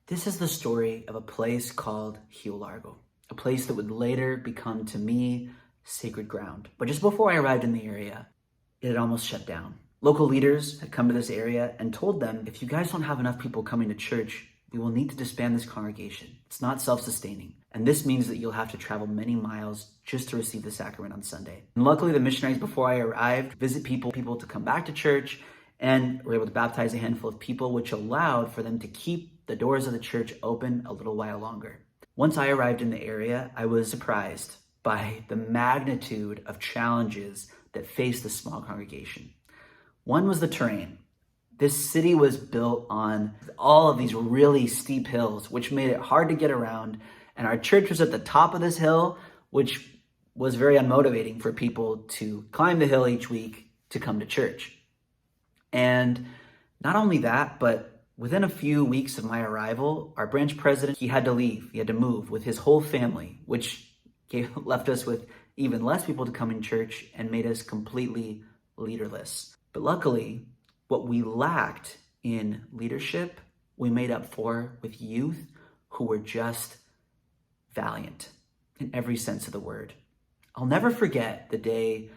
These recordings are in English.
This is the story of a place called Rio Largo, a place that would later become to me sacred ground. But just before I arrived in the area, it had almost shut down. Local leaders had come to this area and told them, if you guys don't have enough people coming to church, we will need to disband this congregation. It's not self-sustaining. And this means that you'll have to travel many miles just to receive the sacrament on Sunday. And luckily, the missionaries, before I arrived, visit people to come back to church, and were able to baptize a handful of people, which allowed for them to keep the doors of the church open a little while longer. Once I arrived in the area, I was surprised by the magnitude of challenges that faced the small congregation. One was the terrain. This city was built on all of these really steep hills, which made it hard to get around. And our church was at the top of this hill, which was very unmotivating for people to climb the hill each week to come to church. And not only that, but within a few weeks of my arrival, our branch president, he had to leave. He had to move with his whole family, which left us with even less people to come in church and made us completely leaderless. But luckily, what we lacked in leadership, we made up for with youth who were just valiant in every sense of the word. I'll never forget the day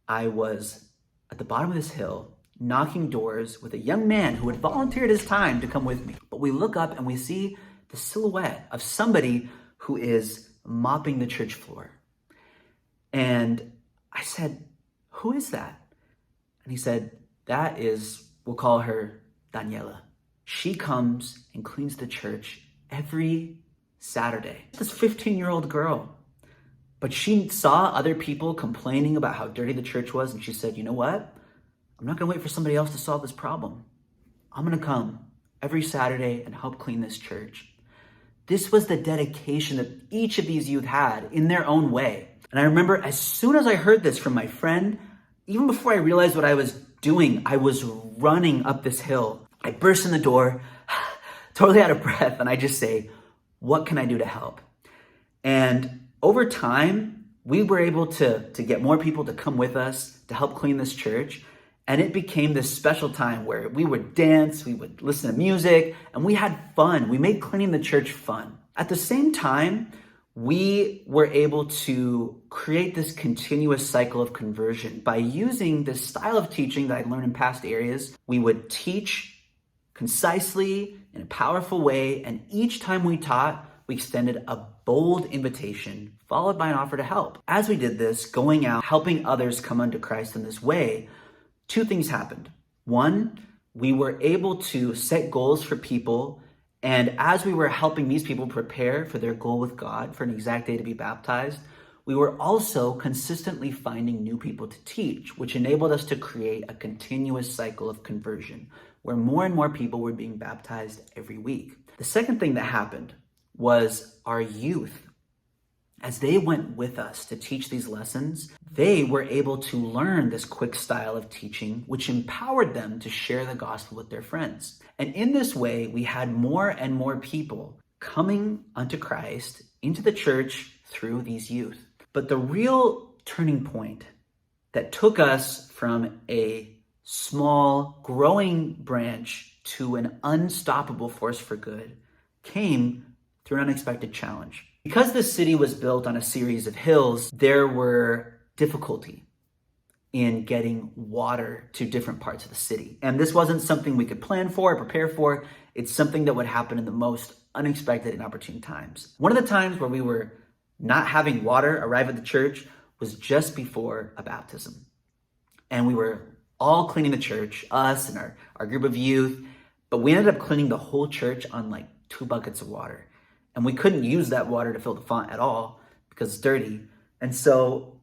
I was at the bottom of this hill, knocking doors with a young man who had volunteered his time to come with me. But we look up and we see the silhouette of somebody who is mopping the church floor. And I said, "Who is that?" And he said, "That is, we'll call her Daniela. She comes and cleans the church every Saturday." This 15-year-old girl. But she saw other people complaining about how dirty the church was, and she said, "You know what? I'm not gonna wait for somebody else to solve this problem. I'm gonna come every Saturday and help clean this church." This was the dedication that each of these youth had in their own way. And I remember as soon as I heard this from my friend, even before I realized what I was doing, I was running up this hill. I burst in the door, totally out of breath, and I just say, "What can I do to help?" And over time, we were able to get more people to come with us to help clean this church. And it became this special time where we would dance, we would listen to music, and we had fun. We made cleaning the church fun. At the same time, we were able to create this continuous cycle of conversion by using this style of teaching that I'd learned in past areas. We would teach concisely in a powerful way, and each time we taught, we extended a bold invitation followed by an offer to help. As we did this, going out, helping others come unto Christ in this way, two things happened. One, we were able to set goals for people, and as we were helping these people prepare for their goal with God for an exact day to be baptized, we were also consistently finding new people to teach, which enabled us to create a continuous cycle of conversion where more and more people were being baptized every week. The second thing that happened was our youth. As they went with us to teach these lessons, they were able to learn this quick style of teaching, which empowered them to share the gospel with their friends. And in this way, we had more and more people coming unto Christ into the church through these youth. But the real turning point that took us from a small, growing branch to an unstoppable force for good came through an unexpected challenge. Because this city was built on a series of hills, there were difficulty in getting water to different parts of the city. And this wasn't something we could plan for or prepare for. It's something that would happen in the most unexpected and opportune times. One of the times where we were not having water arrive at the church was just before a baptism. And we were all cleaning the church, us and our group of youth, but we ended up cleaning the whole church on like 2 buckets of water. And we couldn't use that water to fill the font at all because it's dirty. And so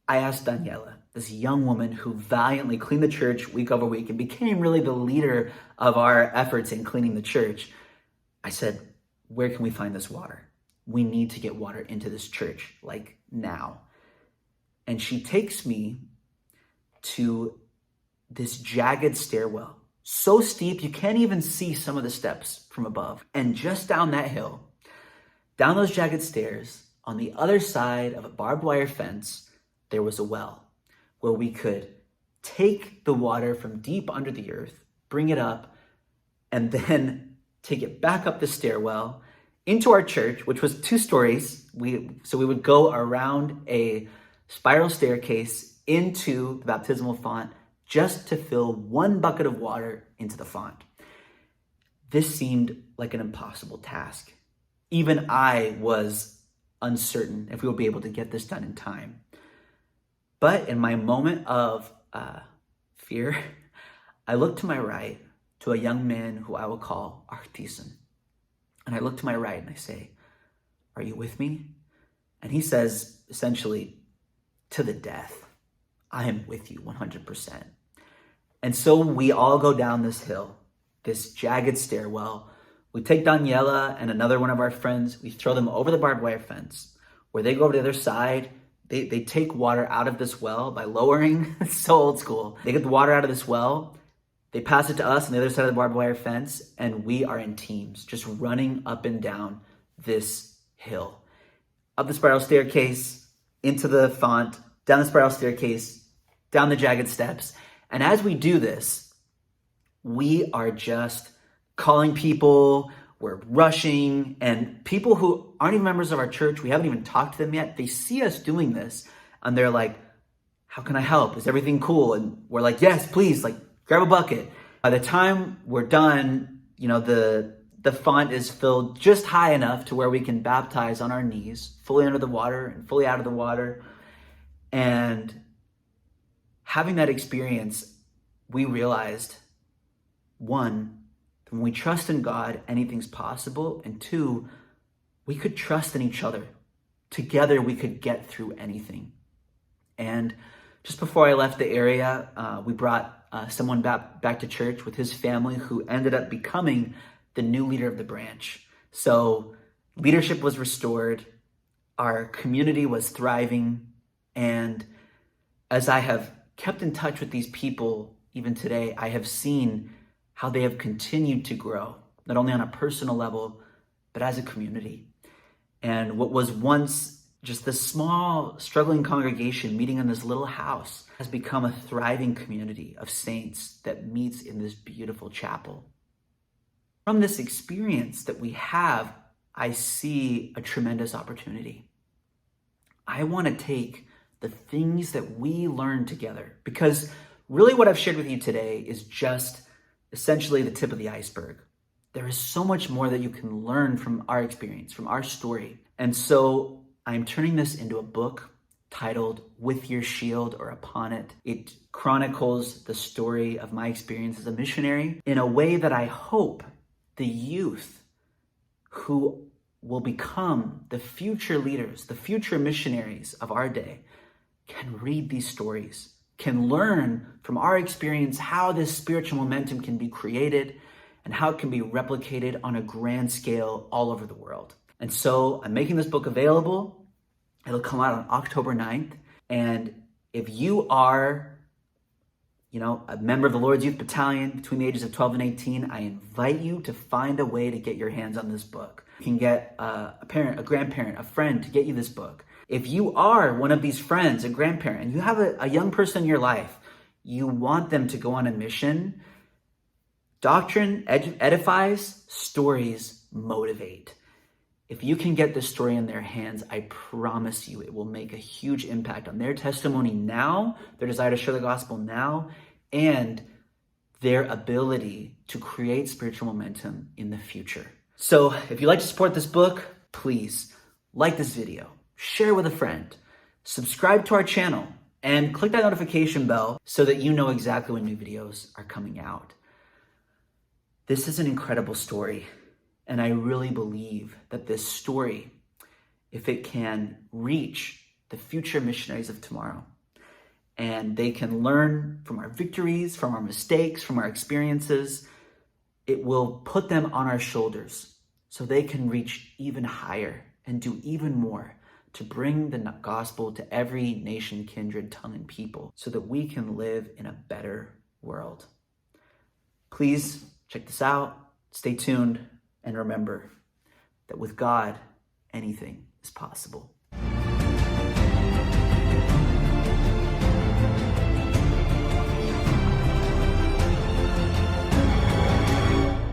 I asked Daniela, this young woman who valiantly cleaned the church week over week and became really the leader of our efforts in cleaning the church. I said, "Where can we find this water? We need to get water into this church, like now." And she takes me to this jagged stairwell, so steep you can't even see some of the steps from above. And just down that hill, down those jagged stairs, on the other side of a barbed wire fence, there was a well where we could take the water from deep under the earth, bring it up, and then take it back up the stairwell into our church, which was 2 stories. So we would go around a spiral staircase into the baptismal font just to fill 1 bucket of water into the font. This seemed like an impossible task. Even I was uncertain if we would be able to get this done in time. But in my moment of fear, I looked to my right to a young man who I will call Artisan. And I look to my right and I say, "Are you with me?" And he says, essentially, "To the death. I am with you 100%. And so we all go down this hill, this jagged stairwell. We take Daniela and another one of our friends. We throw them over the barbed wire fence, where they go over to the other side. They take water out of this well by lowering. It's so old school. They get the water out of this well. They pass it to us on the other side of the barbed wire fence, and we are in teams, just running up and down this hill. Up the spiral staircase, into the font, down the spiral staircase, down the jagged steps. And as we do this, we are just calling people, we're rushing, and people who aren't even members of our church, we haven't even talked to them yet, they see us doing this, and they're like, "How can I help? Is everything cool?" And we're like, "Yes, please, grab a bucket." By the time we're done, the font is filled just high enough to where we can baptize on our knees, fully under the water and fully out of the water. And having that experience, we realized, 1, when we trust in God, anything's possible. And 2, we could trust in each other. Together, we could get through anything. And just before I left the area, we brought someone back to church with his family who ended up becoming the new leader of the branch. So leadership was restored. Our community was thriving. And as I have kept in touch with these people, even today, I have seen how they have continued to grow, not only on a personal level, but as a community. And what was once just this small, struggling congregation meeting in this little house has become a thriving community of saints that meets in this beautiful chapel. From this experience that we have, I see a tremendous opportunity. I want to take the things that we learn together, because really what I've shared with you today is just essentially the tip of the iceberg. There is so much more that you can learn from our experience, from our story. And so I'm turning this into a book titled "With Your Shield or Upon It." It chronicles the story of my experience as a missionary in a way that I hope the youth who will become the future leaders, the future missionaries of our day, can read these stories, can learn from our experience how this spiritual momentum can be created and how it can be replicated on a grand scale all over the world. And so I'm making this book available. It'll come out on October 9th. And if you are, a member of the Lord's Youth Battalion between the ages of 12 and 18, I invite you to find a way to get your hands on this book. You can get a parent, a grandparent, a friend to get you this book. If you are one of these friends, a grandparent, and you have a young person in your life, you want them to go on a mission, doctrine edifies, stories motivate. If you can get this story in their hands, I promise you it will make a huge impact on their testimony now, their desire to share the gospel now, and their ability to create spiritual momentum in the future. So if you'd like to support this book, please like this video, share with a friend, subscribe to our channel, and click that notification bell so that you know exactly when new videos are coming out. This is an incredible story. And I really believe that this story, if it can reach the future missionaries of tomorrow, and they can learn from our victories, from our mistakes, from our experiences, it will put them on our shoulders so they can reach even higher and do even more to bring the gospel to every nation, kindred, tongue, and people so that we can live in a better world. Please check this out. Stay tuned. And remember that with God, anything is possible.